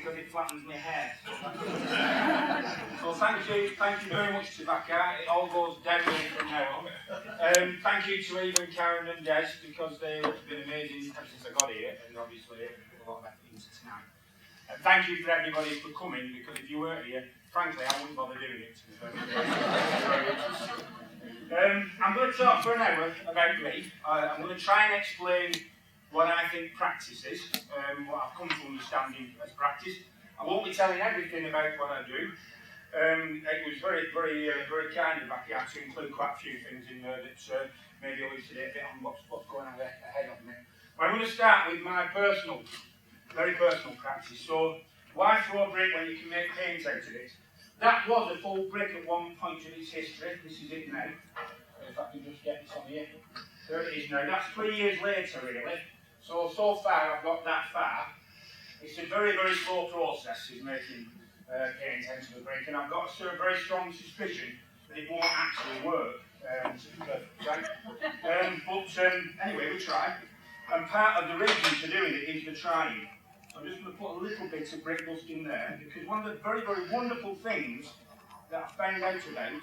because it flattens my hair. So thank you very much to Becca. It all goes downhill from now on. Thank you to Eva and Karen and Des, because they've been amazing ever since I got here, and obviously put a lot of effort into tonight. And thank you for everybody for coming, because if you weren't here, frankly, I wouldn't bother doing it. I'm going to talk for an hour about me. I'm going to try and explain what I think practice is, what I've come to understanding as practice. I won't be telling everything about what I do. It was very kind of Becky to include quite a few things in there that maybe elucidate a bit on what's going on ahead of me. But I'm going to start with my very personal practice. So, why throw a brick when you can make paint out of it? That was a full brick at one point of its history. This is it now. If I can just get this on here. There it is now. That's 3 years later, really. So far I've got that far. It's a very slow process of making paint out of the brick, and I've got a very strong suspicion that it won't actually work. Anyway, we try. And part of the reason for doing it is the trying. So I'm just going to put a little bit of brick dust in there, because one of the very wonderful things that I found out about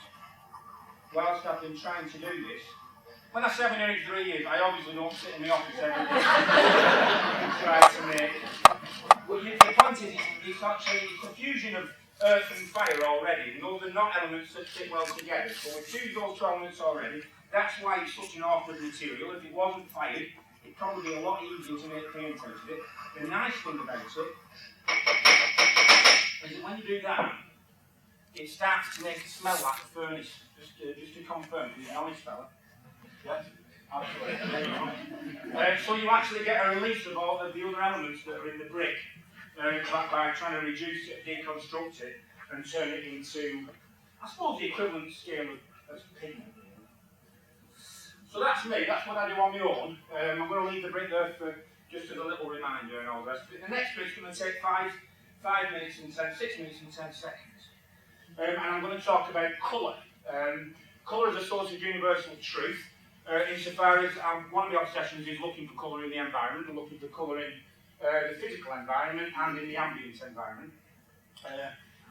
whilst I've been trying to do this. When I say I've been doing it 3 years, I obviously don't sit in the office every day and try to make it. But the point is, it's a fusion of earth and fire already, and those are not elements that fit well together. So we've fused those two elements already. That's why it's such an awkward material. If it wasn't fired, it'd probably be a lot easier to make paint out of it. The nice thing about it is that when you do that, it starts to make it smell like a furnace. Just to confirm, he's an honest fella. Yes, absolutely. So you actually get a release of all of the other elements that are in the brick by trying to reduce it, deconstruct it, and turn it into, I suppose, the equivalent scale of pigment. So that's me. That's what I do on my own. I'm going to leave the brick there for just as a little reminder and all the rest of it. The next bit's going to take 6 minutes and 10 seconds. And I'm going to talk about colour. Colour is a source of universal truth. Insofar as one of the obsessions is looking for colour in the environment, and looking for colour in the physical environment and in the ambient environment.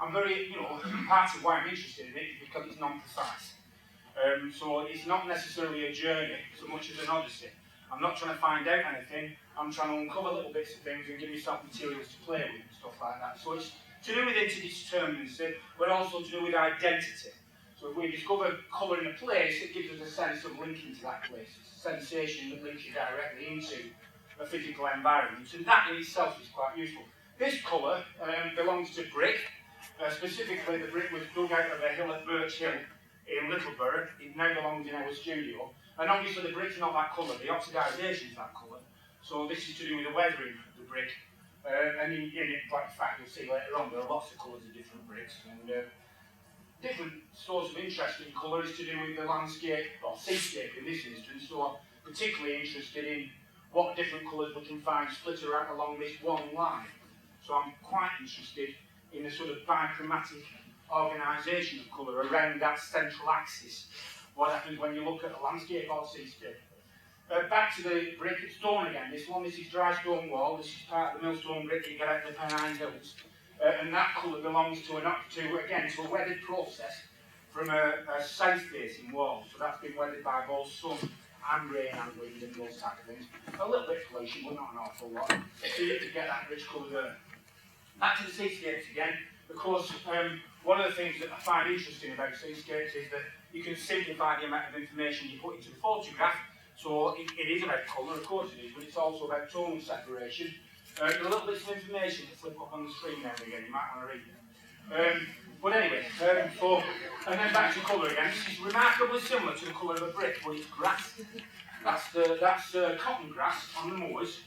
I'm part of why I'm interested in it is because it's non-precise. So it's not necessarily a journey so much as an odyssey. I'm not trying to find out anything, I'm trying to uncover little bits of things and give yourself materials to play with and stuff like that. So it's to do with interdeterminacy, but also to do with identity. So if we discover colour in a place, it gives us a sense of linking to that place. It's a sensation that links you directly into a physical environment, and that in itself is quite useful. This colour belongs to brick. Specifically, the brick was dug out of a hill at Birch Hill in Littleborough. It now belongs in our studio. And obviously the brick's not that colour, the oxidisation is that colour. So this is to do with the weathering of the brick. And in fact, you'll see later on, there are lots of colours of different bricks. And different source of interest in colour is to do with the landscape, or seascape in this instance. So I'm particularly interested in what different colours we can find split around along this one line. So I'm quite interested in the sort of bichromatic organisation of colour around that central axis. What happens when you look at a landscape or seascape. Back to the brick at stone again. This is dry stone wall. This is part of the millstone brick you get out of the Pennine Hills. And that colour belongs to a weathered process from a south-facing wall. So that's been weathered by both sun and rain and wind and those type of things. A little bit of pollution, but not an awful lot. So you get that rich colour there. Back to the seascapes again. Of course, one of the things that I find interesting about seascapes is that you can simplify the amount of information you put into the photograph. So it is about colour, of course it is, but it's also about tone separation. There are little bits of information to flip up on the screen now and again, you might want to read it. But anyway, and then back to colour again. This is remarkably similar to the colour of a brick, but it's grass. That's cotton grass on the moors.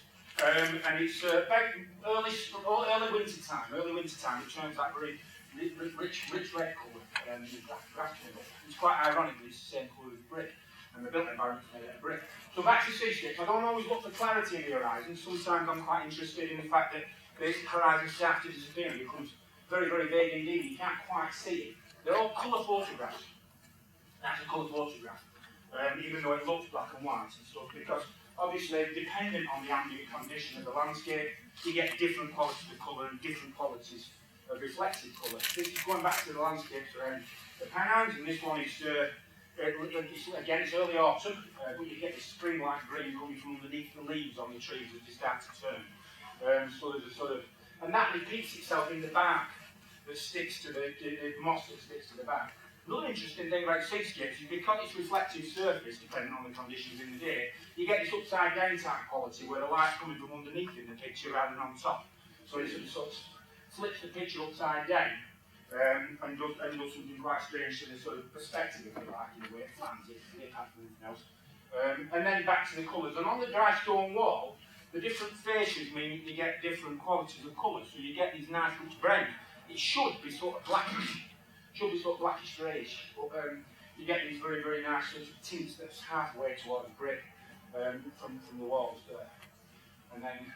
And it's about early winter time. It turns that very rich red colour. Grass. It's quite ironic that it's the same colour as brick, and the built environment is made out of brick. So back to seascapes. I don't always look for clarity in the horizon. Sometimes I'm quite interested in the fact that the horizon starts to disappear and becomes very vague indeed. You can't quite see it. They're all colour photographs. That's a colour photograph, even though it looks black and white and stuff, because obviously, dependent on the ambient condition of the landscape, you get different qualities of colour and different qualities of reflective colour. This is going back to the landscapes around the Pennines, and this one is, again, it's early autumn, but you get this spring-like green coming from underneath the leaves on the trees as they start to turn. So there's a sort of, and that repeats itself in the bark that sticks to the moss that sticks to the bark. Another interesting thing about seascapes is because it's reflective surface, depending on the conditions in the day, you get this upside down type quality where the light's coming from underneath in the picture rather than on top. So it sort of flips the picture upside down and does something quite strange to the sort of perspective, if you like, in the way it flattens it, apart from anything else. And then back to the colours. And on the dry stone wall, the different faces mean you get different qualities of colour. So you get these nice rich browns. It should be sort of blackish. Blackish greyish, but you get these very, very nice sort of tints that's halfway towards brick from the walls there. And then,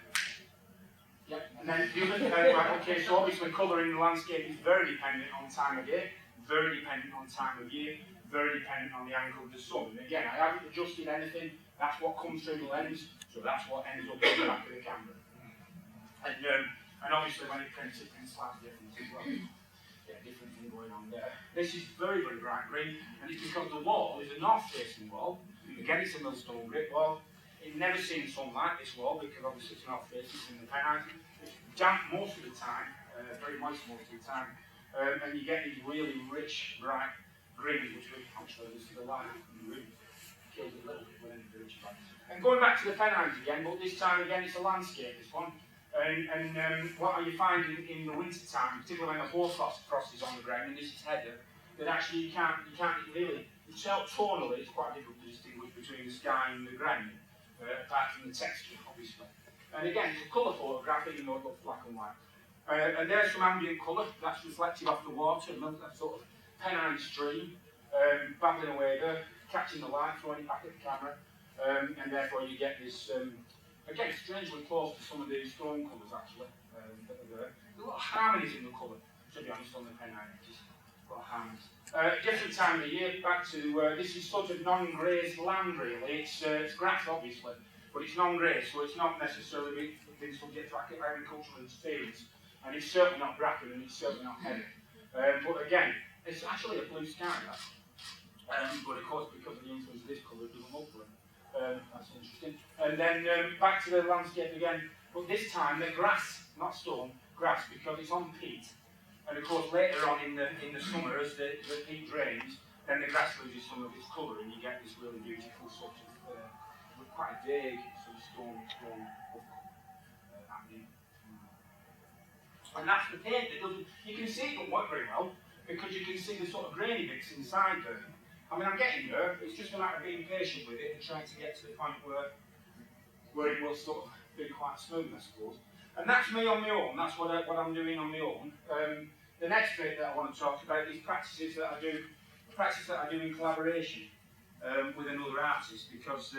yeah, and then the other thing, right, okay, so obviously colour in the landscape is very dependent on time of day, very dependent on time of year, very dependent on the angle of the sun. And again, I haven't adjusted anything, that's what comes through the lens, so that's what ends up in the back of the camera. And obviously when it prints slightly different as well. Different thing going on there. This is very, very bright green, and it's because the wall is a north-facing wall. Again, it's a millstone brick wall. It never seen sunlight, this wall, because obviously it's north-facing, it's in the Pennines. It's damp most of the time, very moist most of the time, and you get these really rich, bright greens, which we actually see the light in the room. Kills it a little bit when it's rich. And going back to the Pennines again, but this time again it's a landscape, this one. And what are you finding in the winter time, particularly when the hoarfrost is on the ground, and this is heather, that actually you can't really, tonally it's quite difficult to distinguish between the sky and the ground, apart from the texture, obviously. And again, it's a colour photograph, even though it looks black and white. And there's some ambient colour that's reflected off the water, and that sort of Pennine stream, babbling away there, catching the light, throwing it back at the camera, and therefore you get this. Again, strangely close to some of these stone colours actually. That are there. There's a lot of harmonies in the colour, to be honest, on the Pennine. Just a lot of harmonies. Different time of the year, back to this is sort of non-grazed land really. It's grass obviously, but it's non-grazed, so it's not necessarily been subject to agricultural interference. And it's certainly not bracken and it's certainly not heather. But again, it's actually a blue sky that. But of course, because of the influence of this colour, it doesn't look blue. That's interesting. And then back to the landscape again, but this time the grass, not stone, grass, because it's on peat. And of course later on in the summer, as the peat drains, then the grass loses some of its colour and you get this really beautiful sort of, quite a vague sort of stone look happening. And that's the paint that doesn't, you can see it doesn't work very well, because you can see the sort of grainy bits inside there. I mean, I'm getting there, it's just a matter of being patient with it and trying to get to the point where it will sort of be quite smooth, I suppose. And that's me on my own, that's what I'm doing on my own. The next bit that I want to talk about is practices that I do in collaboration with another artist, because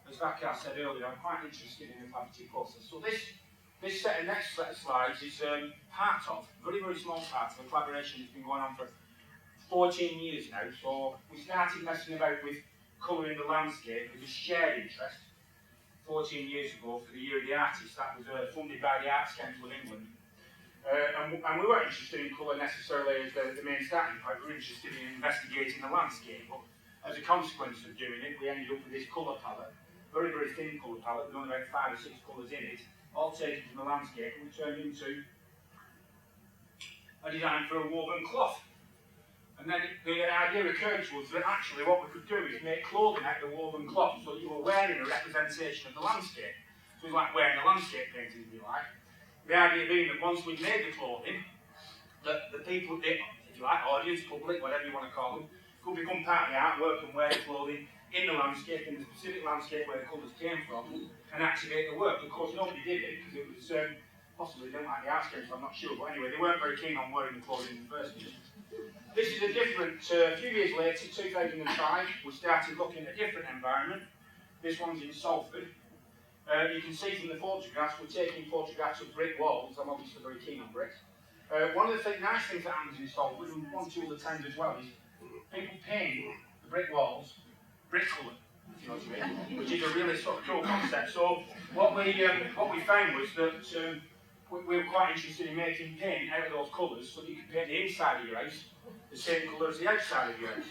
as Vakar said earlier, I'm quite interested in the collaborative process. So this next set of slides is part of, very, very small part of a collaboration that's been going on for 14 years now. So we started messing about with colouring the landscape with a shared interest 14 years ago for the Year of the Artist. That was funded by the Arts Council of England. And we weren't interested in colour necessarily as the main starting point. We were interested in investigating the landscape. But as a consequence of doing it, we ended up with this colour palette, very, very thin colour palette, with only about 5 or 6 colours in it, all taken from the landscape, and we turned into a design for a woven cloth. And then the idea occurred to us that actually what we could do is make clothing out of the woven cloth, so that you were wearing a representation of the landscape. So it's like wearing a landscape painting, if you like. The idea being that once we'd made the clothing, that the people, if you like, audience, public, whatever you want to call them, could become part of the artwork and wear the clothing in the landscape, in the specific landscape where the colours came from, and activate the work. Of course, nobody did it, because it was, possibly they didn't like the Arts Council, I'm not sure, but anyway, they weren't very keen on wearing the clothing in the first place. This is a different, a few years later, 2005, we started looking at a different environment. This one's in Salford. You can see from the photographs, we're taking photographs of brick walls. I'm obviously very keen on bricks. One of the nice things that happens in Salford, and one, two other times as well, is people paint the brick walls brick colour. you know what I mean? Which is a really sort of cool concept. So what we found was that we were quite interested in making paint out of those colours so that you could paint the inside of your house the same colour as the outside of your house.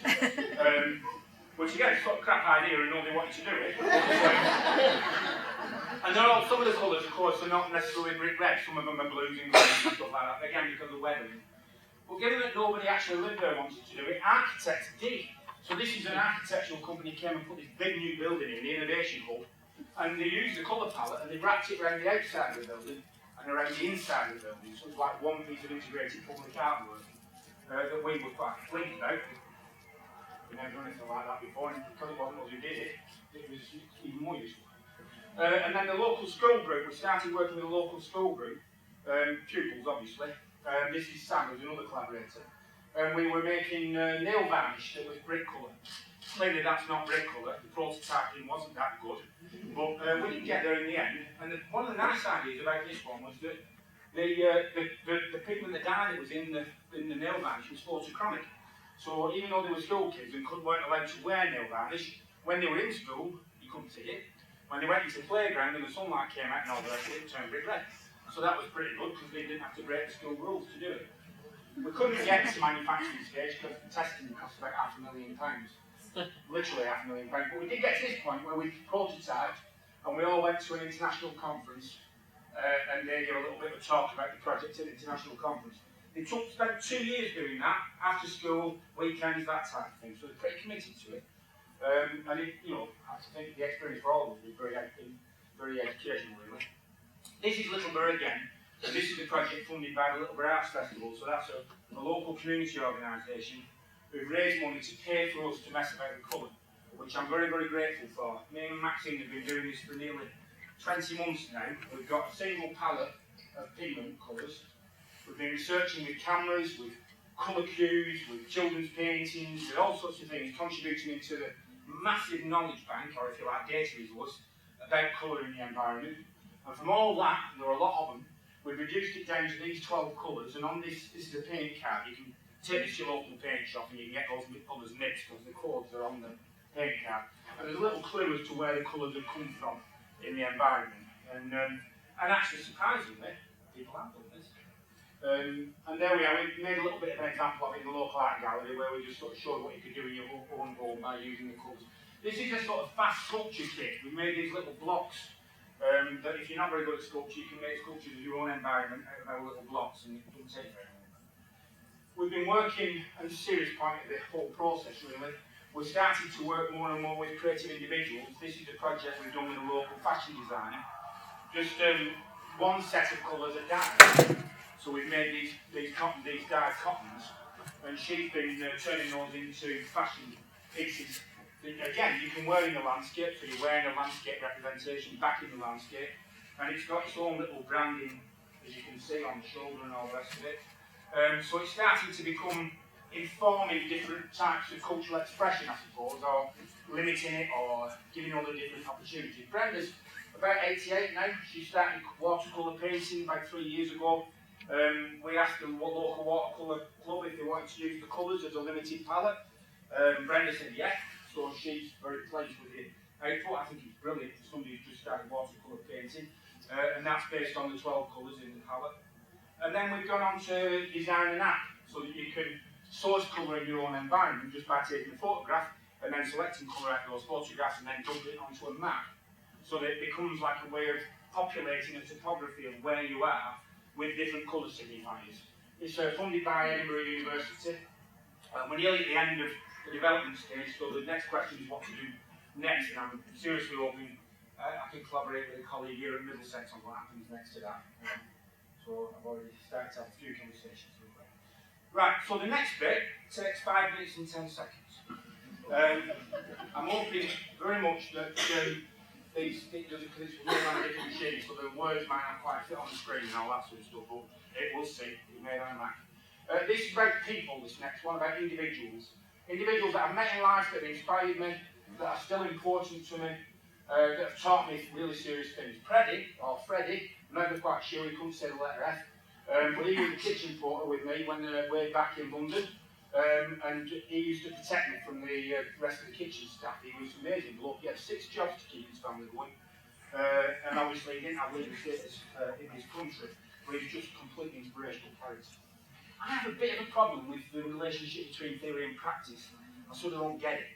Which again, is sort of crap idea and nobody wanted to do it. And they're all, some of the colours, of course, are not necessarily brick red. Some of them are blues and greens and stuff like that, again, because of weathering. But given that nobody actually lived there wanted to do it, architects did. So this is an architectural company came and put this big new building in, the Innovation Hub, and they used the colour palette and they wrapped it around the outside of the building and around the inside of the building. So it's like one piece of integrated public artwork that we were quite pleased about. We've never done anything like that before, and because it wasn't us who did it, it was even more useful. And then the local school group, we started working with a local school group, pupils obviously. This is Sam, who's another collaborator. And we were making nail varnish that was brick colour. Clearly that's not brick colour, the prototyping wasn't that good, but we did get there in the end. And one of the nice ideas about this one was that the pigment, the dye that was in the nail varnish was photochromic. So even though they were school kids and weren't allowed to wear nail varnish, when they were in school, you couldn't see it. When they went into the playground and the sunlight came out and all the rest of it, it turned brick red. So that was pretty good because they didn't have to break the school rules to do it. We couldn't get to manufacturing stage because the testing cost about £500,000. Literally £500,000. But we did get to this point where we prototyped and we all went to an international conference and they gave a little bit of a talk about the project at the international conference. They spent 2 years doing that, after school, weekends, that type of thing. So they're pretty committed to it. And it, you know, I think the experience for all of us was very educational, really. This is Littleborough again. So this is a project funded by the Littleborough Arts Festival. So that's a local community organisation who've raised money to pay for us to mess about with colour, which I'm very, very grateful for. Me and Maxine have been doing this for nearly 20 months now. We've got a single palette of pigment colours. We've been researching with cameras, with colour cues, with children's paintings, with all sorts of things, contributing into the massive knowledge bank, or if you like, data resource, about colour in the environment. And from all that, and there are a lot of them, we've reduced it down to these 12 colours, and on this is a paint card. You can take this to your local paint shop and you can get those colours mixed because the codes are on the paint card. And there's a little clue as to where the colours have come from in the environment. And actually, surprisingly, people have done this. And there we are, we made a little bit of an example of it in the local art gallery where we just sort of showed what you could do in your own home by using the colours. This is a sort of fast sculpture kit. We made these little blocks that if you're not very good at sculpture, you can make sculptures of your own environment out of our little blocks and it doesn't take very long. We've been working at a serious point of the whole process really. We started to work more and more with creative individuals. This is a project we've done with a local fashion designer. Just one set of colours are dyed. So we've made these dyed cottons, and she's been turning those into fashion pieces that, again, you can wear in the landscape, so you're wearing a landscape representation back in the landscape, and it's got its own little branding, as you can see, on the shoulder and all the rest of it. So it's starting to become informing different types of cultural expression, I suppose, or limiting it, or giving other different opportunities. Brenda's about 88 now. She started watercolour painting about 3 years ago. We asked them what local watercolour club if they wanted to use the colours as a limited palette. Brenda said yes, so she's very pleased with the output. I think it's brilliant for somebody who's just started watercolour painting, and that's based on the 12 colours in the palette. And then we've gone on to design an app so that you can source colour in your own environment just by taking a photograph and then selecting colour out of those photographs and then dumping it onto a map, so that it becomes like a way of populating a topography of where you are with different colour signifiers. It's funded by Edinburgh University. We're nearly at the end of the development stage, so the next question is what to do next, and I'm seriously hoping I can collaborate with a colleague here at Middlesex on what happens next to that. So I've already started to have a few conversations with them. Right, so the next bit takes 5 minutes and 10 seconds. I'm hoping very much that because it's really on a different machine, so the words might not quite fit on the screen and all that sort of stuff, but it will see, it's made on a Mac. This is about people, this next one, about individuals. Individuals that I've met in life, that have inspired me, that are still important to me, that have taught me really serious things. Freddie, I'm never quite sure, he couldn't say the letter F, but he was the kitchen porter with me when we were back in London. And he used to protect me from the rest of the kitchen staff. He was amazing bloke. He had 6 jobs to keep his family going. And obviously he didn't have legal status in his country, but he was just a completely inspirational character. I have a bit of a problem with the relationship between theory and practice. I sort of don't get it.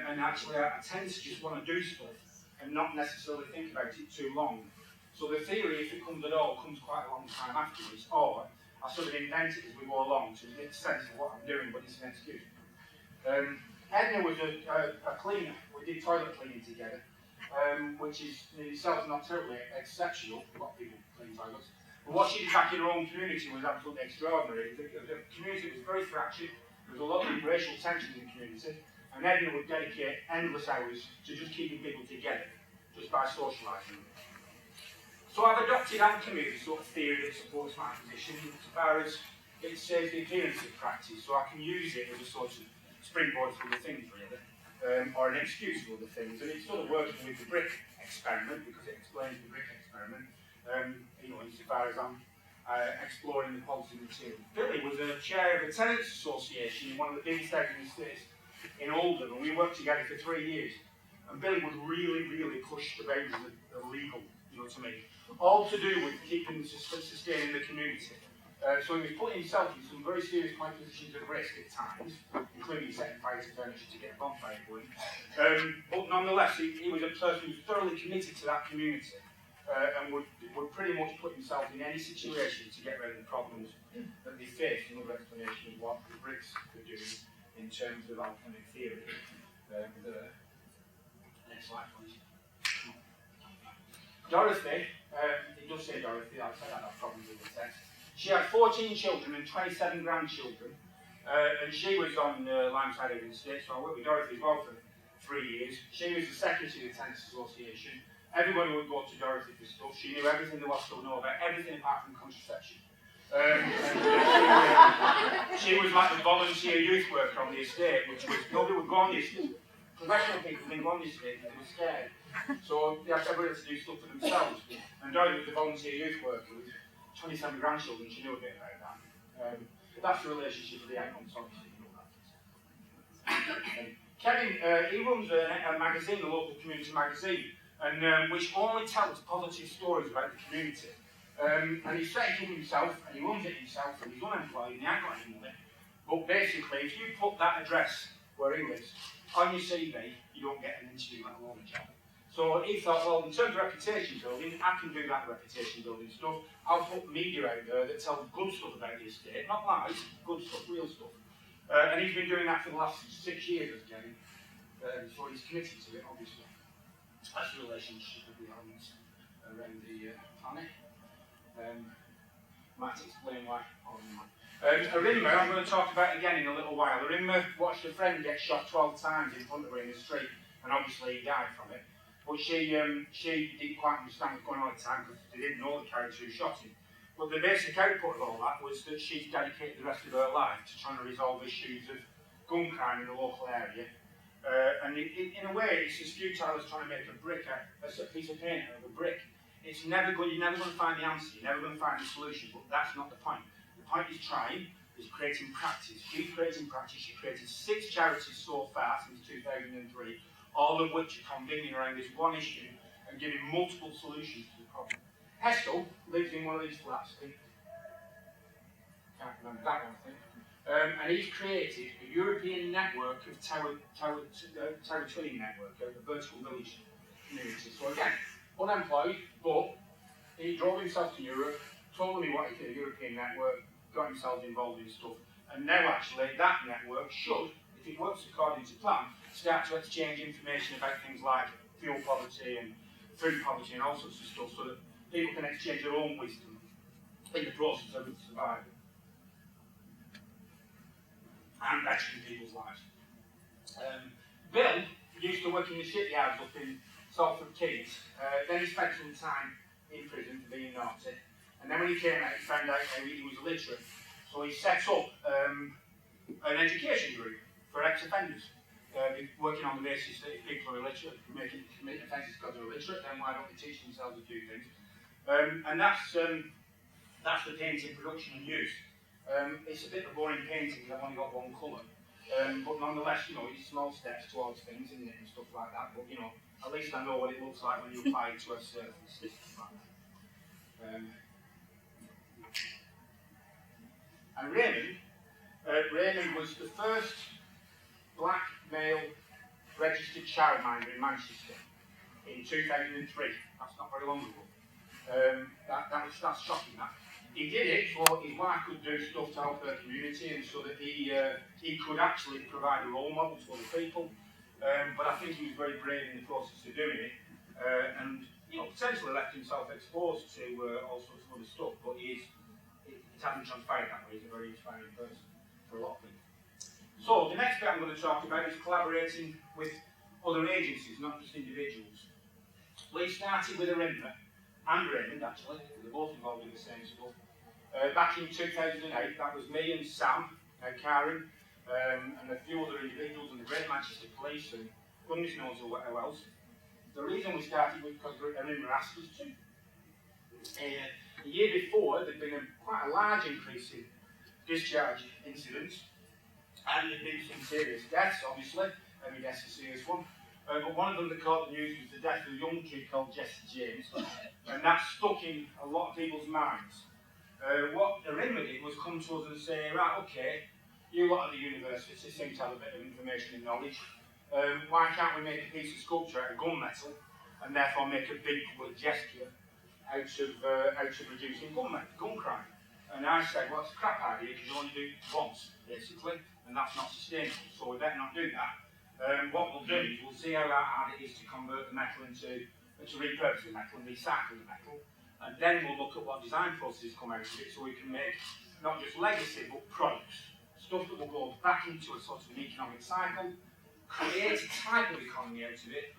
And actually I tend to just want to do stuff and not necessarily think about it too long. So the theory, if it comes at all, comes quite a long time afterwards, or I sort of invent it as we go along to get a sense of what I'm doing, but it's an excuse. Edna was a cleaner. We did toilet cleaning together, which is in itself not terribly exceptional. A lot of people clean toilets. But what she did back in her own community was absolutely extraordinary. The community was very fractured. There was a lot of racial tension in the community, and Edna would dedicate endless hours to just keeping people together, just by socialising them. So I've adopted alchemy, the sort of theory that supports my position, as far as it saves the appearance of practice, so I can use it as a sort of springboard for other things, really, or an excuse for other things. And it's sort of working with the brick experiment, because it explains the brick experiment, insofar as I'm exploring the quality of material. Billy was a chair of a tenants association in one of the biggest housing estates in Oldham, and we worked together for 3 years. And Billy would really, really push the boundaries of legal, to me. All to do with keeping sustaining the community. So he was putting himself in some very serious client positions of risk at times, including setting fire to furniture to get a bonfire going. But nonetheless, he was a person who was thoroughly committed to that community and would pretty much put himself in any situation to get rid of the problems that they faced. Another explanation of what the bricks were doing in terms of alchemic theory. Next slide, please. Dorothy, it does say Dorothy, I've said that problems with the text. She had 14 children and 27 grandchildren, and she was on Limeside Haven Estate, so I worked with Dorothy as well for 3 years. She was the secretary of the Tenants Association. Everybody would go to Dorothy for stuff. She knew everything there was to know about everything apart from contraception. She was like the volunteer youth worker on the estate, which was, nobody would go on the estate. Professional people didn't go on the estate because they were scared. So they had everybody to do stuff for themselves. And Dorothy was the volunteer youth worker with 27 grandchildren. She knew a bit about that. That's the relationship with the icons, obviously. You know that. Kevin, he runs a magazine, a local community magazine, and which only tells positive stories about the community. And he's set it up himself, and he runs it himself, and he's unemployed, and he ain't got any money. But basically, if you put that address where he lives on your CV, you don't get an interview, let alone a job. So he thought, well, in terms of reputation building, I can do that reputation building stuff. I'll put media out there that tells good stuff about the estate, not lies, good stuff, real stuff. And he's been doing that for the last 6 years, Kevin. So he's committed to it, obviously. That's the relationship of the elements around the planet. Might explain why. Arimma, I'm going to talk about again in a little while. Arimma watched a friend get shot 12 times in front of her in the street, and obviously he died from it. But she didn't quite understand what was going on at the time because they didn't know the character who shot him. But the basic output of all that was that she's dedicated the rest of her life to trying to resolve issues of gun crime in the local area. And in a way, it's as futile as trying to make a piece of paint out of a brick. You're never going to find the answer, you're never going to find the solution, but that's not the point. The point is trying, is creating practice. She's creating practice. She created 6 charities so far since 2003, all of which are convening around this one issue and giving multiple solutions to the problem. Hessel lives in one of these flats, I think. Can't remember that one, I think. And he's created a European network of tower twinning network, a vertical village community. So again, unemployed, but he drove himself to Europe, told me what he did, a European network, got himself involved in stuff, and now actually that network should, if it works according to plan, start to exchange information about things like fuel poverty and food poverty and all sorts of stuff, so that people can exchange their own wisdom in the process of survival and bettering people's lives. Bill used to work in the shipyards up in Salford Keys. Then he spent some time in prison for being naughty. And then when he came out, he found out he was illiterate. So he set up an education group for ex-offenders, working on the basis that if people are illiterate, commit offences because they're illiterate, then why don't they teach themselves a few things? And that's the painting production and use. It's a bit of a boring painting because I've only got one colour. But nonetheless, you know, it's small steps towards things, isn't it, and stuff like that. But, you know, at least I know what it looks like when you apply it to a surface. And Raymond was the first black male registered childminder in Manchester in 2003. That's not very long ago. That's shocking, that. He did it so his wife could do stuff to help her community and so that he could actually provide a role model to other people. But I think he was very brave in the process of doing it. And, you know, potentially left himself exposed to all sorts of other stuff, but it hasn't transpired that way. He's a very inspiring person for a lot of people. So, the next bit I'm going to talk about is collaborating with other agencies, not just individuals. We started with Arimba and Raymond, actually. They're both involved in the same stuff. Back in 2008, that was me and Sam, Karen, and a few other individuals, and the Great Manchester Police, and goodness knows who else. The reason we started was because Arimba asked us to. A year before, there'd been quite a large increase in discharge incidents, and there'd been some serious deaths, obviously. Every death's a serious one. But one of them that caught the news was the death of a young kid called Jesse James, and that stuck in a lot of people's minds. What Arimba did was come to us and say, right, okay, you lot at the university seem to have a bit of information and knowledge. Why can't we make a piece of sculpture out of gunmetal and therefore make a big public gesture out of reducing gun crime? And I said, well, it's a crap idea because you only do it once, basically, and that's not sustainable, so we better not do that. What we'll do is we'll see how hard it is to convert the metal to repurpose the metal and recycle the metal, and then we'll look at what design processes come out of it so we can make not just legacy but products, stuff that will go back into a sort of an economic cycle, create a type of economy out of it,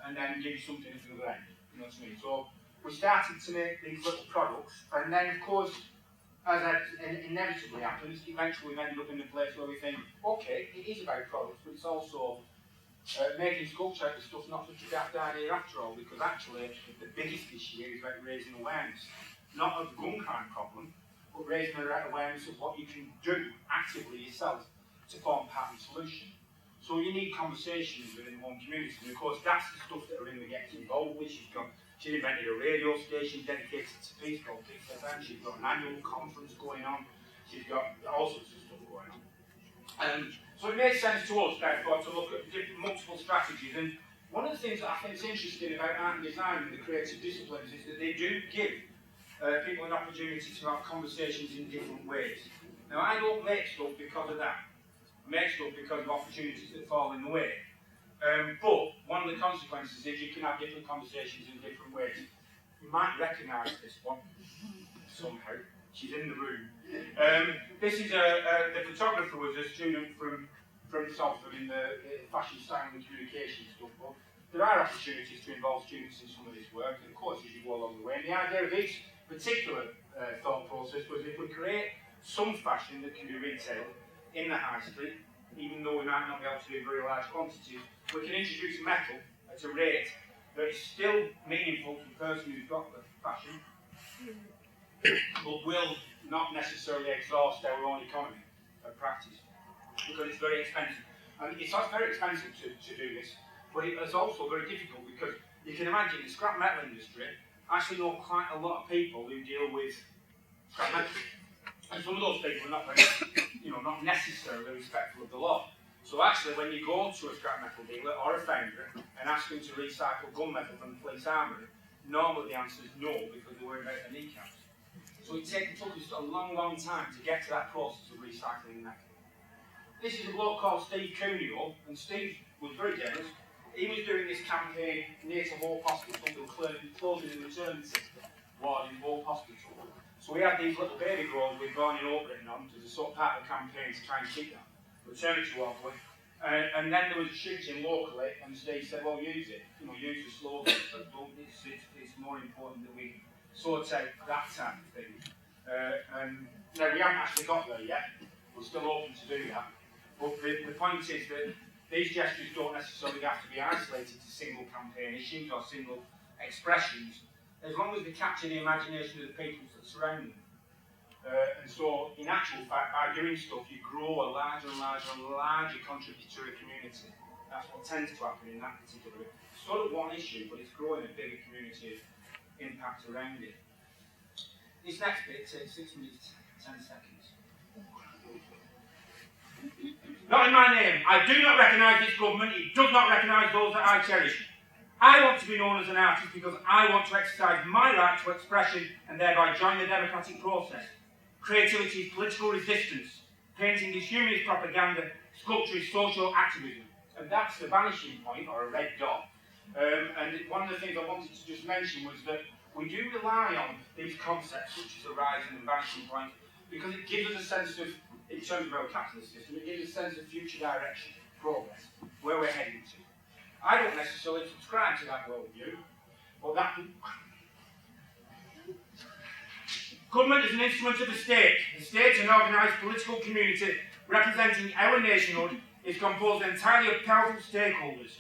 and then give you something at the other end. You know what I mean? So we started to make these little products, and then of course, as inevitably happens, eventually we've ended up in the place where we think, okay, it is about products, but it's also making sculpture out of stuff not such a daft idea after all, because actually the biggest issue is about raising awareness, not of the gun crime problem, but raising awareness of what you can do actively yourself to form part of the solution. So you need conversations within one community, and of course that's the stuff that Arimba gets involved with. She invented a radio station dedicated to peace called Peace FM. She's got an annual conference going on. She's got all sorts of stuff going on. So it made sense to us, therefore, to look at multiple strategies. And one of the things that I think is interesting about art and design and the creative disciplines is that they do give people an opportunity to have conversations in different ways. Now, I don't make stuff because of that. I make stuff because of opportunities that fall in the way. But one of the consequences is you can have different conversations in different ways. You might recognise this one somehow. She's in the room. This is the photographer was a student from Salford in the fashion, style and communication stuff. But there are opportunities to involve students in some of this work, and of course as you go along the way. And the idea of this particular thought process was if we create some fashion that can be retailed in the high street, even though we might not be able to do very large quantities, we can introduce metal at a rate that is still meaningful to the person who's got the fashion, but will not necessarily exhaust our own economy of practice, because it's very expensive. And it's very expensive to do this, but it's also very difficult because you can imagine the scrap metal industry actually know quite a lot of people who deal with scrap metal. And some of those people are not very, not necessarily respectful of the law. So actually, when you go to a scrap metal dealer or a foundry and ask them to recycle gunmetal from the police armoury, normally the answer is no, because they're worried about their kneecaps. So it took us a long, long time to get to that process of recycling metal. This is a bloke called Steve Cuneo, and Steve was very generous. He was doing this campaign near to Hope Hospital, closing the maternity ward in Hope Hospital. So we had these little baby grows with Barney Opening on as a sort of part of the campaign to try and keep that maternity ward going. And then there was a shooting locally, and Steve said, well, use it. Use the slogan, but it's more important that we sort out that type of thing. And now we haven't actually got there yet. We're still open to do that. But the point is that these gestures don't necessarily have to be isolated to single campaign issues or single expressions, as long as they capture the imagination of the people that surround them. And so, in actual fact, by doing stuff, you grow a larger and larger and larger contributory community. That's what tends to happen in that particular. It's sort of one issue, but it's growing a bigger community of impact around it. This next bit takes 6 minutes, 10 seconds. Not in my name. I do not recognise this government. It does not recognise those that I cherish. I want to be known as an artist because I want to exercise my right to expression and thereby join the democratic process. Creativity is political resistance. Painting is humanist propaganda. Sculpture is social activism. And that's the vanishing point, or a red dot. And one of the things I wanted to just mention was that we do rely on these concepts, such as a rising and vanishing point, because it gives us a sense of, in terms of our capitalist system, it gives us a sense of future direction, progress, where we're heading to. I don't necessarily subscribe to that worldview, but that. Government is an instrument of the state. The state, an organised political community representing our nationhood, is composed entirely of powerful stakeholders,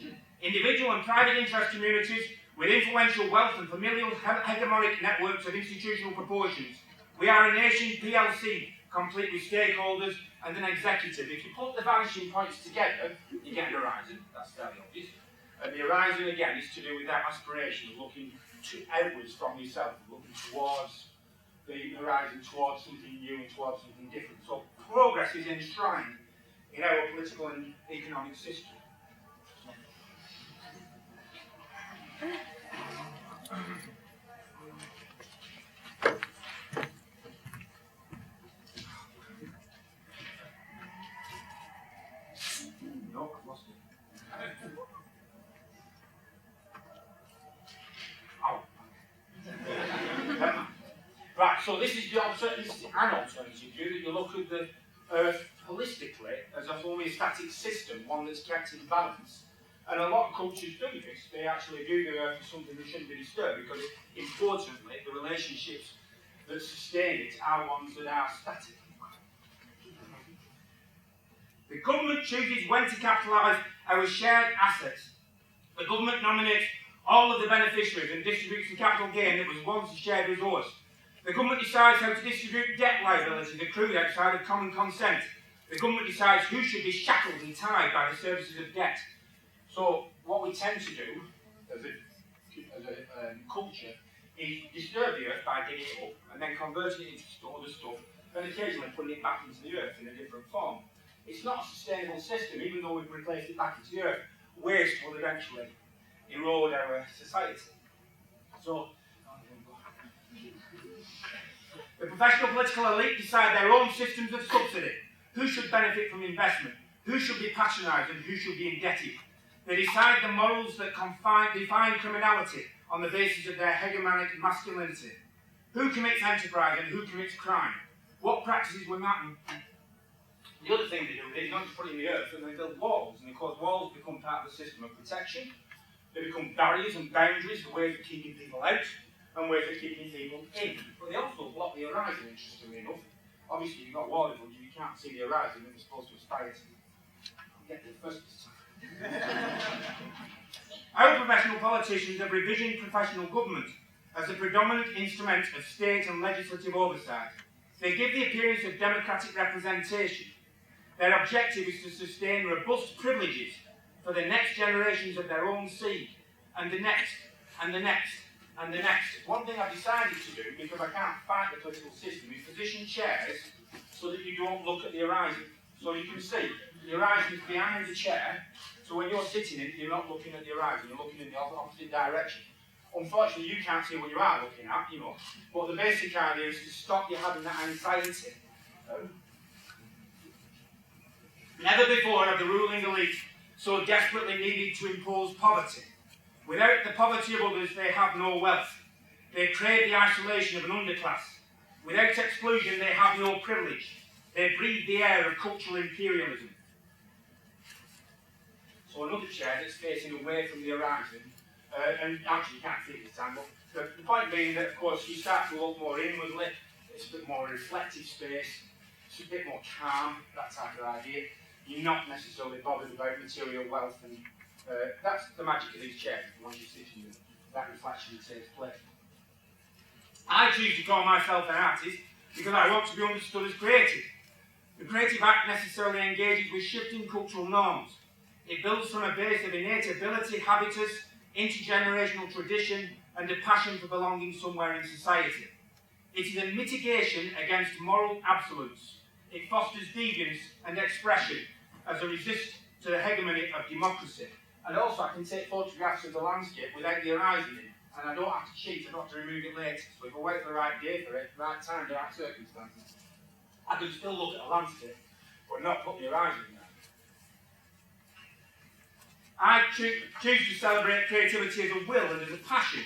individual and private interest communities with influential wealth and familial hegemonic networks of institutional proportions. We are a nation PLC, complete with stakeholders and an executive. If you put the vanishing points together, you get an horizon. That's fairly obvious. And the horizon, again, is to do with that aspiration of looking outwards from yourself, looking towards the horizon, towards something new and towards something different. So progress is enshrined in our political and economic system. No, I've lost it. Oh. Right, so this is an alternative view that you look at the Earth holistically as a homeostatic system, one that's kept in balance. And a lot of cultures do this. They actually view the Earth as something that shouldn't be disturbed because, importantly, the relationships that sustain it are ones that are static. The government chooses when to capitalise our shared assets. The government nominates all of the beneficiaries and distributes the capital gain that was once a shared resource. The government decides how to distribute debt liabilities accrued outside of common consent. The government decides who should be shackled and tied by the services of debt. So what we tend to do as a culture is disturb the earth by digging it up and then converting it into other stuff and occasionally putting it back into the earth in a different form. It's not a sustainable system, even though we've replaced it back into the earth. Waste will eventually erode our society. So the professional political elite decide their own systems of subsidy. Who should benefit from investment? Who should be patronised and who should be indebted? They decide the morals that define criminality on the basis of their hegemonic masculinity. Who commits enterprise and who commits crime? What practices will matter? The other thing they do is not just put it in the earth, and they build walls. And of course, walls become part of the system of protection. They become barriers and boundaries, the ways of keeping people out and ways of keeping people in. But they also block the horizon, interestingly enough. Obviously, you've got wall in front of you, you can't see the horizon, and you're supposed to aspire to get there first this time. Our professional politicians have revisioned professional government as the predominant instrument of state and legislative oversight. They give the appearance of democratic representation. Their objective is to sustain robust privileges for the next generations of their own seed, and the next, and the next, and the next. One thing I've decided to do, because I can't fight the political system, is position chairs so that you don't look at the horizon. So you can see, the horizon is behind the chair, so when you're sitting in it, you're not looking at the horizon, you're looking in the opposite direction. Unfortunately, you can't see what you are looking at, you know, but the basic idea is to stop you having that anxiety. Never before have the ruling elite so desperately needed to impose poverty. Without the poverty of others, they have no wealth. They crave the isolation of an underclass. Without exclusion, they have no privilege. They breathe the air of cultural imperialism. So another chair that's facing away from the horizon, and actually you can't see it this time, but the point being that, of course, you start to look more inwardly, it's a bit more reflective space, it's a bit more calm, that type of idea. You're not necessarily bothered about material wealth, and that's the magic of these chairs. Once you sit in them, that reflection takes place. I choose to call myself an artist because I want to be understood as creative. The creative act necessarily engages with shifting cultural norms. It builds from a base of innate ability, habitus, intergenerational tradition, and a passion for belonging somewhere in society. It is a mitigation against moral absolutes. It fosters deviance and expression as a resist to the hegemony of democracy. And also I can take photographs of the landscape without the horizon in, and I don't have to cheat, I don't have to remove it later. So if I wait for the right day for it, right time, the right circumstances, I can still look at a landscape, but not put the horizon in there. I choose to celebrate creativity as a will and as a passion.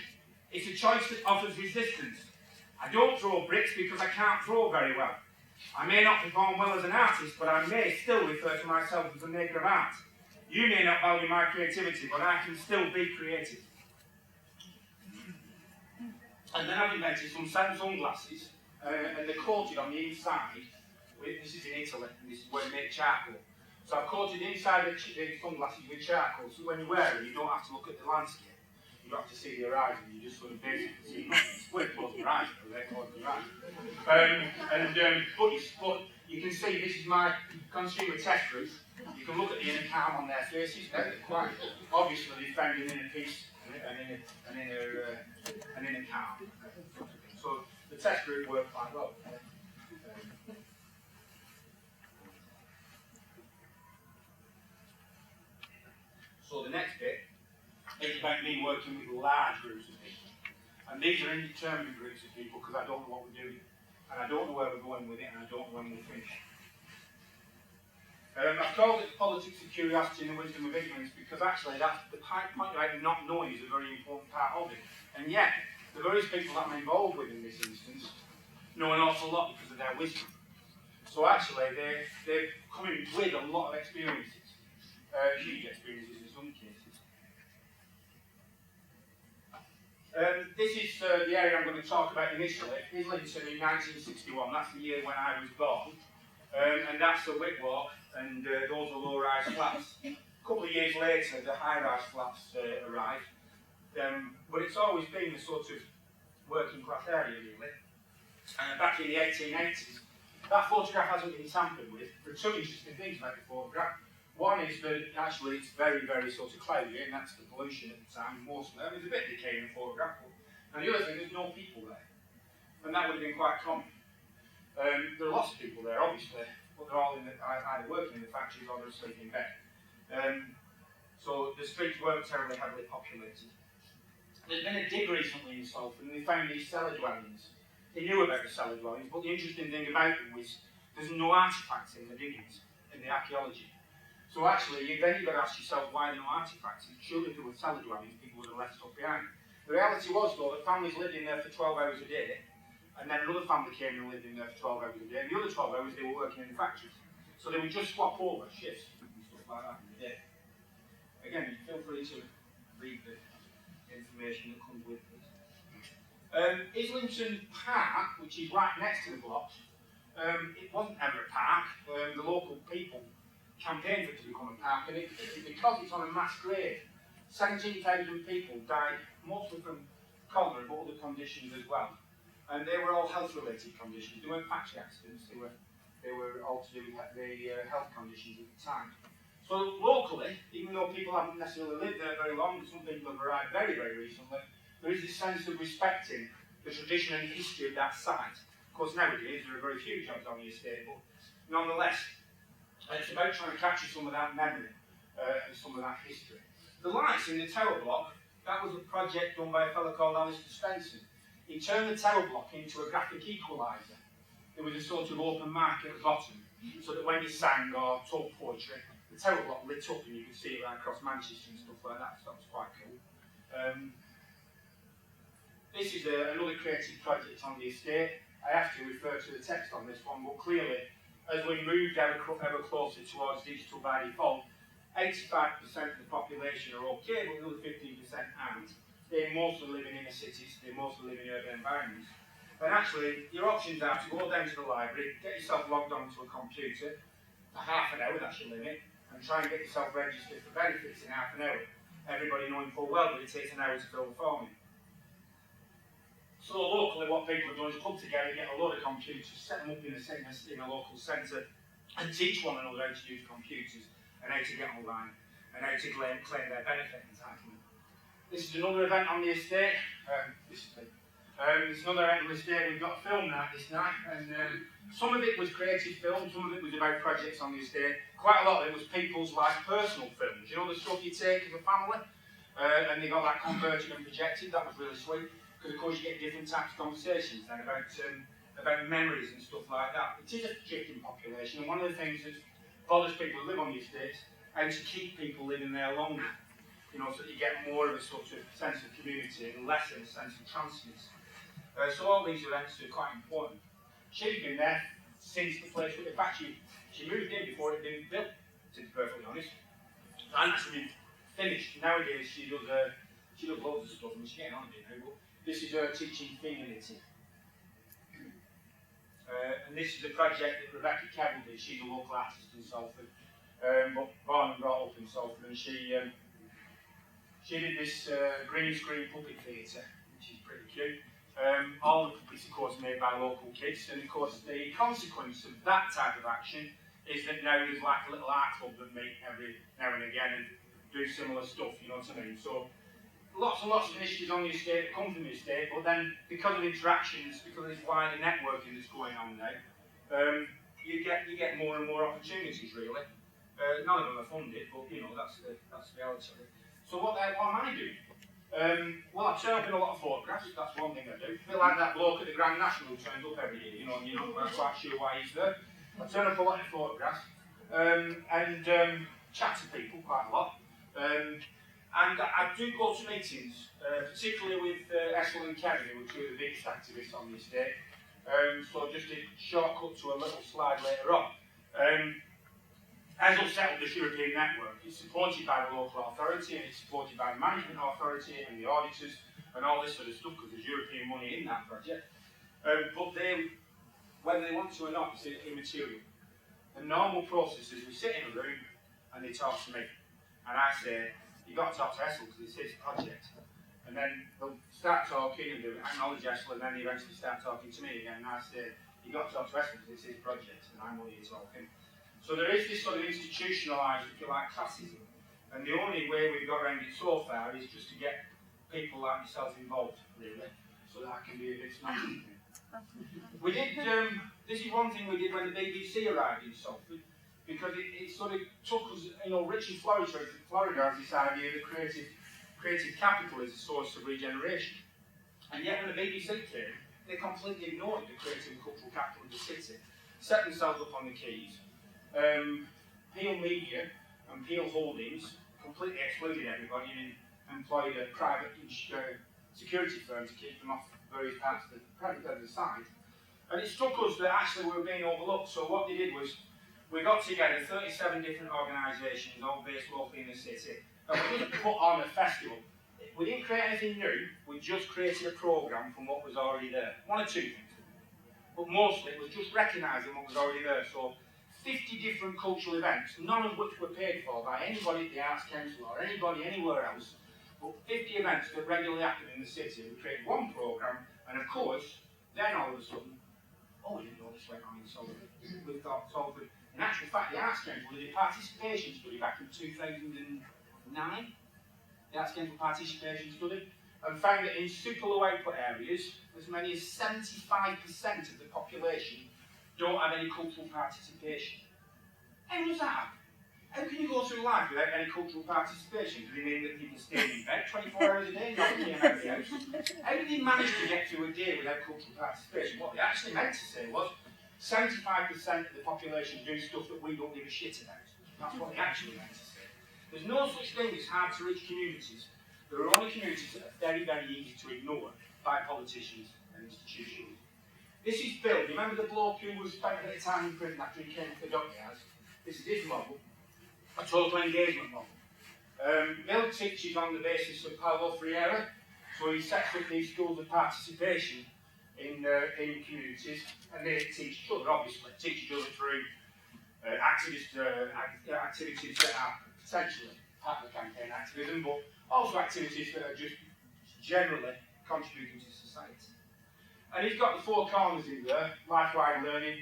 It's a choice that offers resistance. I don't throw bricks because I can't throw very well. I may not perform well as an artist, but I may still refer to myself as a maker of art. You may not value my creativity, but I can still be creative. And then I've invented some sunglasses, and they're coated on the inside. This is in Italy, and this is where they make charcoal. So I've coated the inside of the sunglasses with charcoal, so when you wear them, you don't have to look at the landscape. You don't have to see the horizon, you just sort of basically see nothing. It's weird, close your eyes, they're closing your eyes. But you can see this is my consumer test group. You can look at the inner calm on their faces. They're quite obviously they found an inner peace and an inner calm. So the test group worked quite well. So the next bit is about me working with large groups of people. And these are indeterminate groups of people because I don't know what we're doing. And I don't know where we're going with it, and I don't know when we'll finish. I've called it the politics of curiosity and the wisdom of ignorance because actually that's the point about not knowing is a very important part of it. And yet, the various people that I'm involved with in this instance know an awful lot because of their wisdom. So actually, they're coming with a lot of experiences, huge experiences in some cases. This is the area I'm going to talk about initially. Islington in 1961, that's the year when I was born. And that's the Wick Walk, and those are low-rise flats. A couple of years later, the high-rise flats arrived. But it's always been the sort of working-class area, really. Back in the 1880s, that photograph hasn't been tampered with. There are two interesting things about the photograph. One is that actually it's very, very sort of cloudy, and that's the pollution at the time, mostly. There's a bit of decay in the photograph. And the other thing, there's no people there. And that would have been quite common. There are lots of people there, obviously, but they're all either working in the factories or they're asleep in bed. So the streets weren't terribly heavily populated. There's been a dig recently in Salford, and they found these cellar dwellings. They knew about the cellar dwellings, but the interesting thing about them was there's no artefacts in the diggings, in the archaeology. So actually, then you've got to ask yourself why there are no artefacts. And surely if there were cellar dwellings, people would have left stuff behind. The reality was, though, that families lived in there for 12 hours a day, and then another family came and lived in there for 12 hours a day, and the other 12 hours they were working in the factories. So they would just swap over shifts and stuff like that in the day. Again, feel free to read the information that comes with this. Islington Park, which is right next to the blocks, it wasn't ever a park. The local people campaigned for it to become a park, and because it's on a mass grave, 17,000 people died, mostly from cholera, but other conditions as well. And they were all health-related conditions. They weren't factory accidents. They were all to do with the health conditions at the time. So locally, even though people haven't necessarily lived there very long, some people have arrived very, very recently, there is this sense of respecting the tradition and history of that site. Of course, nowadays there are very few jobs on the estate, but nonetheless, it's about trying to capture some of that memory and some of that history. The lights in the tower block, that was a project done by a fellow called Alistair Spencer. He turned the tower block into a graphic equaliser. There was a sort of open mark at the bottom, so that when you sang or told poetry, the tower block lit up and you could see it right across Manchester and stuff like that, so that was quite cool. This is another creative project on the estate. I have to refer to the text on this one, but clearly, as we moved ever closer towards digital by default, 85% of the population are okay, but the other 15% aren't. They mostly live in inner cities, they mostly live in urban environments. And actually, your options are to go down to the library, get yourself logged onto a computer for half an hour, that's your limit, and try and get yourself registered for benefits in half an hour. Everybody knowing full well that it takes an hour to fill the form in. So locally, what people have done is put together, get a load of computers, set them up in a local centre, and teach one another how to use computers, and how to get online, and how to claim their benefit entitlement. This is another event on the estate. It's another event on the estate. We've got a film night this night, and some of it was creative film, some of it was about projects on the estate. Quite a lot of it was people's personal films. You know, the stuff you take as a family, and they got that converted and projected. That was really sweet, because of course you get different types of conversations then about memories and stuff like that. It is a shifting population, and one of the things that bothers people who live on the estates how to keep people living there longer. You know, so that you get more of a sort of sense of community and less of a sense of transness. So all these events are quite important. She's been there since the place, in fact she moved in before it had been built, to be perfectly honest. And actually been finished. Nowadays she does loads of stuff, and she's getting on a bit now, but this is her teaching fingerling. And this is a project that Rebecca Keble did. She's a local artist in Salford, but born and brought up in Salford, and she did this green screen puppet theatre, which is pretty cute. All the puppets, of course, made by local kids, and of course the consequence of that type of action is that now there's like a little art club that meet every now and again and do similar stuff, you know what I mean? So lots and lots of initiatives on the estate that come from the estate, but then because of interactions, because of this wider networking that's going on now, you get more and more opportunities really. None of them are funded, but you know that's the reality of it. So what am I doing? Well, I turn up in a lot of photographs, that's one thing I do. A bit like that bloke at the Grand National who turns up every year, and you're not quite sure why he's there. I turn up a lot in photographs, and chat to people quite a lot. And I do go to meetings, particularly with Eshel and Kerry, who are two of the biggest activists on the estate. So just a shortcut to a little slide later on. As I've set up this European network, it's supported by the local authority, and it's supported by the management authority and the auditors and all this sort of stuff, because there's European money in that project. But they, whether they want to or not, it's immaterial. The normal process is we sit in a room and they talk to me, and I say, you've got to talk to Eshel because it's his project. And then they'll start talking and they'll acknowledge Eshel, and then they eventually start talking to me again, and I say, you've got to talk to Eshel because it's his project, and I'm only here talking. So there is this sort of institutionalised, if you like, classism. And the only way we've got around it so far is just to get people like yourself involved, really, so that I can be a bit snazzy. We did, this is one thing we did when the BBC arrived in Salford, because it sort of took us, Richard Florida has this idea that creative capital is a source of regeneration. And yet when the BBC came, they completely ignored the creative and cultural capital of the city, set themselves up on the quays. Peel Media and Peel Holdings completely excluded everybody and employed a private security firm to keep them off various parts of the site. And it struck us that actually we were being overlooked. So what they did was, we got together 37 different organisations, all based locally in the city, and we just put on a festival. We didn't create anything new, we just created a programme from what was already there. One or two things. But mostly it was just recognising what was already there. So 50 different cultural events, none of which were paid for by anybody at the Arts Council or anybody anywhere else, but 50 events that regularly happen in the city. We created one programme, and of course, then all of a sudden, we didn't know this went on in Salford. We thought Salford, in actual fact, the Arts Council did a participation study back in 2009, the Arts Council participation study, and found that in super low output areas, as many as 75% of the population don't have any cultural participation. How does that happen? How can you go through life without any cultural participation? Does it mean that people stay in bed 24 hours a day, not getting out of the house? How did they manage to get through a day without cultural participation? What they actually meant to say was 75% of the population do stuff that we don't give a shit about. That's what they actually meant to say. There's no such thing as hard to reach communities. There are only communities that are very, very easy to ignore by politicians and institutions. This is Bill. You remember the bloke who was spent a bit of time in prison after he came to the dockyards? This is his model, a total engagement model. Bill teaches on the basis of Paulo Freire, so he sets up these schools of participation in communities, and they teach each other, obviously, teach each other through activities that are potentially part of the campaign activism, but also activities that are just generally contributing to society. And he's got the four corners in there: lifeline learning,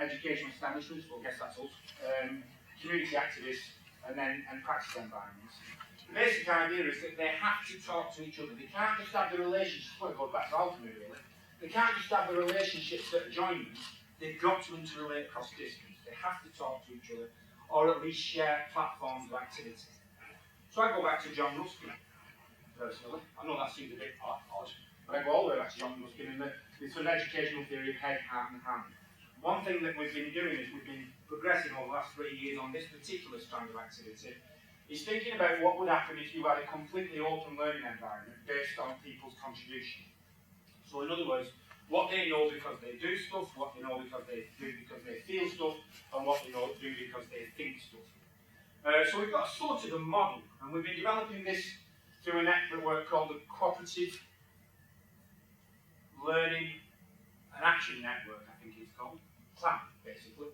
educational establishments, well, I guess that's us, community activists, and practice environments. The basic idea is that they have to talk to each other. They can't just have the relationships, well, it goes back to alchemy really. They can't just have the relationships that join them. They've got to interrelate across distance. They have to talk to each other, or at least share platforms of activity. So I go back to John Ruskin, personally. I know that seems a bit odd, but I go all the way back to John Ruskin and the sort of educational theory of head, heart, and hand. One thing that we've been doing is we've been progressing over the last 3 years on this particular strand of activity, is thinking about what would happen if you had a completely open learning environment based on people's contribution. So in other words, what they know because they do stuff, what they know because they do because they feel stuff, and what they know do because they think stuff. So we've got sort of a model, and we've been developing this through a network called the Cooperative Learning and Action Network, I think it's called, CLAM, basically.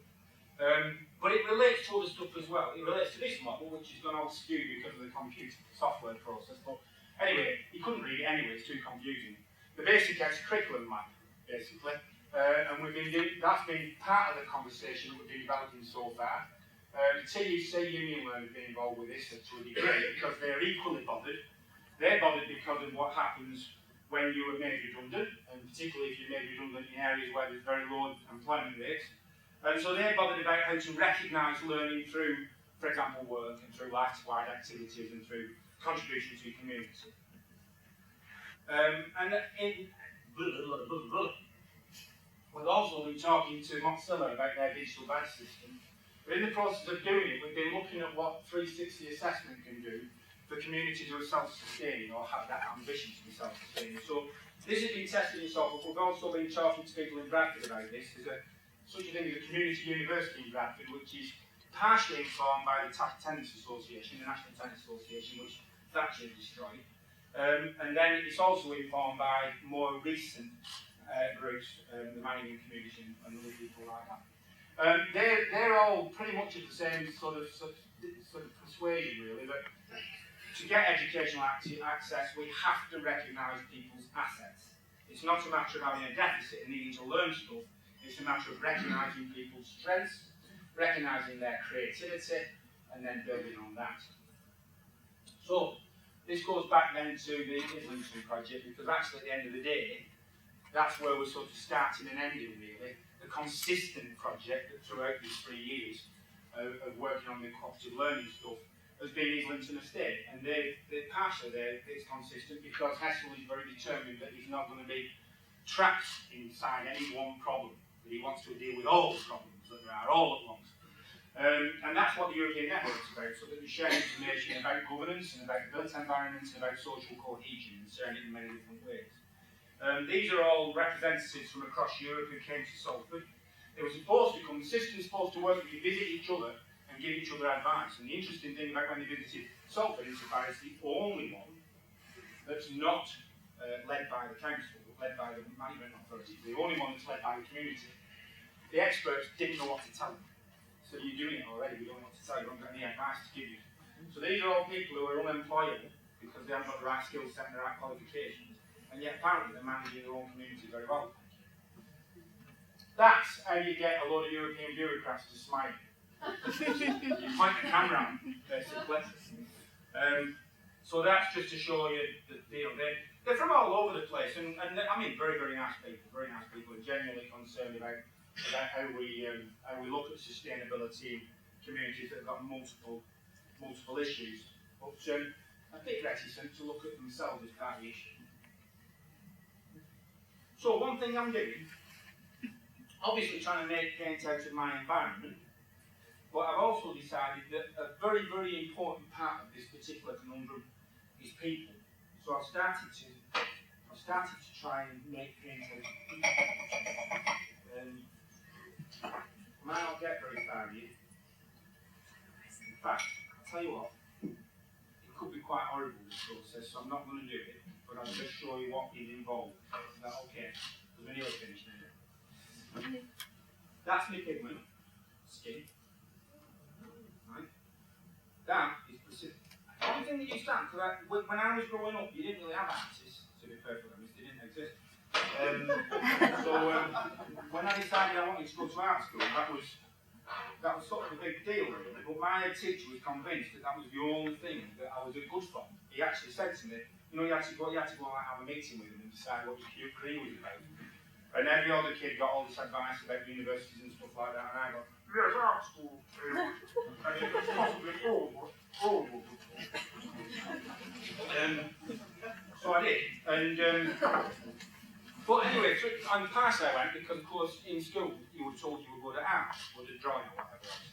But it relates to other stuff as well. It relates to this model, which has gone all skewed because of the computer software process. But anyway, you couldn't read it anyway, it's too confusing. The basic curriculum map, basically. And we've been doing, that's been part of the conversation that we've been developing so far. The TUC Union Learn have been involved with this to a degree because they're equally bothered. They're bothered because of what happens when you are made redundant, and particularly if you're made redundant in areas where there's very low employment rates. And so they're bothered about how to recognise learning through, for example, work and through life-wide activities and through contribution to community. We've also been talking to Mozilla about their digital badge system. But in the process of doing it, we've been looking at what 360 assessment can do for communities who are self-sustaining or have that ambition to be self-sustaining. So this has been testing itself, but we've also been talking to people in Bradford about this. There's such a thing as a community university in Bradford, which is partially informed by the Tennis Association, the National Tennis Association, which Thatcher destroyed. And then it's also informed by more recent groups, the mining community and other people like that. They're all pretty much of the same sort of persuasion, really, that to get educational access, we have to recognise people's assets. It's not a matter of having a deficit and needing to learn stuff. It's a matter of recognising people's strengths, recognising their creativity, and then building on that. So, this goes back then to the Islington project, because actually at the end of the day, that's where we're sort of starting and ending, really. The consistent project that throughout these 3 years of working on the cooperative learning stuff has been Islington Estate. And partially there, it's consistent because Hessel is very determined that he's not going to be trapped inside any one problem, that he wants to deal with all the problems that there are all at once. And that's what the European Network's about, so that we share information about governance and about built environments and about social cohesion and sharing it in many different ways. These are all representatives from across Europe who came to Salford. They were supposed to come, the system's supposed to work if you visit each other and give each other advice. And the interesting thing about when they visited Salford is that it's the only one that's not led by the council, led by the management authority, the only one that's led by the community. The experts didn't know what to tell them. So you're doing it already, we don't know what to tell you, we haven't got any advice to give you. So these are all people who are unemployable because they haven't got the right skill set and the right qualifications. And yet apparently they're managing their own community very well. That's how you get a load of European bureaucrats to smile. You point the camera on, basically. So that's just to show you that they're from all over the place, and I mean very, very nice people, and genuinely concerned about how we look at sustainability in communities that have got multiple issues, but a bit reticent to look at themselves as part of the issue. So one thing I'm doing, obviously trying to make gains out of my environment, but I've also decided that a very, very important part of this particular conundrum is people. So I've started to try and make gains out of people. Might not get very far here. In fact, I'll tell you what, it could be quite horrible, this process, so I'm not going to do it, but I'll just show you what is involved. Is that okay? Because we're nearly finished now. That's my pigment, skin. Right? That is specific. The only thing that you stand, because when I was growing up, you didn't really have artists, to be perfectly honest, they didn't exist. When I decided I wanted to go to art school, that was sort of a big deal, really. But my head teacher was convinced that that was the only thing that I was good for. He actually said to me, you know, you had to go like, have a meeting with him and decide what your career was about. And every other kid got all this advice about universities and stuff like that, and I got, yes, art school, and it was possibly all. So I did, and but anyway, I'm past I went because, of course, in school you were told you were good at art, good at drawing or whatever else.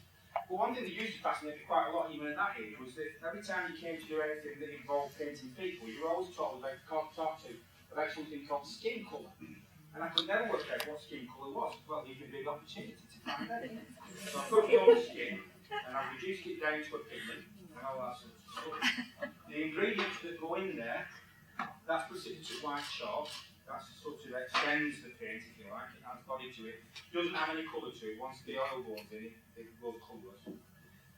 But one thing that used to fascinate me quite a lot, even at that age, was that every time you came to do anything that involved painting people, you were always told about something called skin colour. And I could never work out what skin colour was. Well, you can big opportunity to find out. So I put it on the skin, and I reduced it down to a pigment, and all that sort of stuff. The ingredients that go in there, that's precipitate white chalk. That sort of extends the paint, if you like. It adds body to it. Doesn't have any colour to it. Once the oil goes in, it goes colourless.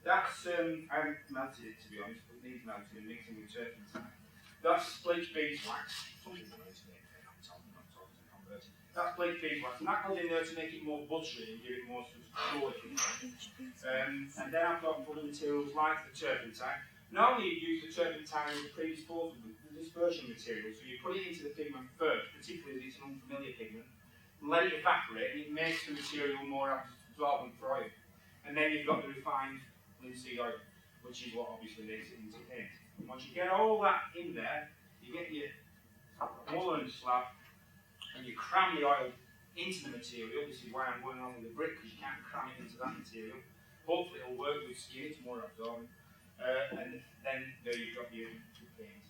That's, I haven't melted it to be honest, but it needs melting and mixing with turpentine. That's bleached beeswax. That's bleached beeswax. And that goes in there to make it more buttery and give it more sort of colour. And then I've got other materials like the turpentine. Normally you use the turpentine as a dispersion material, so you put it into the pigment first, particularly if it's an unfamiliar pigment, let it evaporate, and it makes the material more absorbent for oil. And then you've got the refined linseed oil, which is what obviously makes it into paint. And once you get all that in there, you get your woolen slab, and you cram the oil into the material. This is why I'm going on with the brick, because you can't cram it into that material. Hopefully it'll work with skin, it's more absorbent. And then there you've got your paint.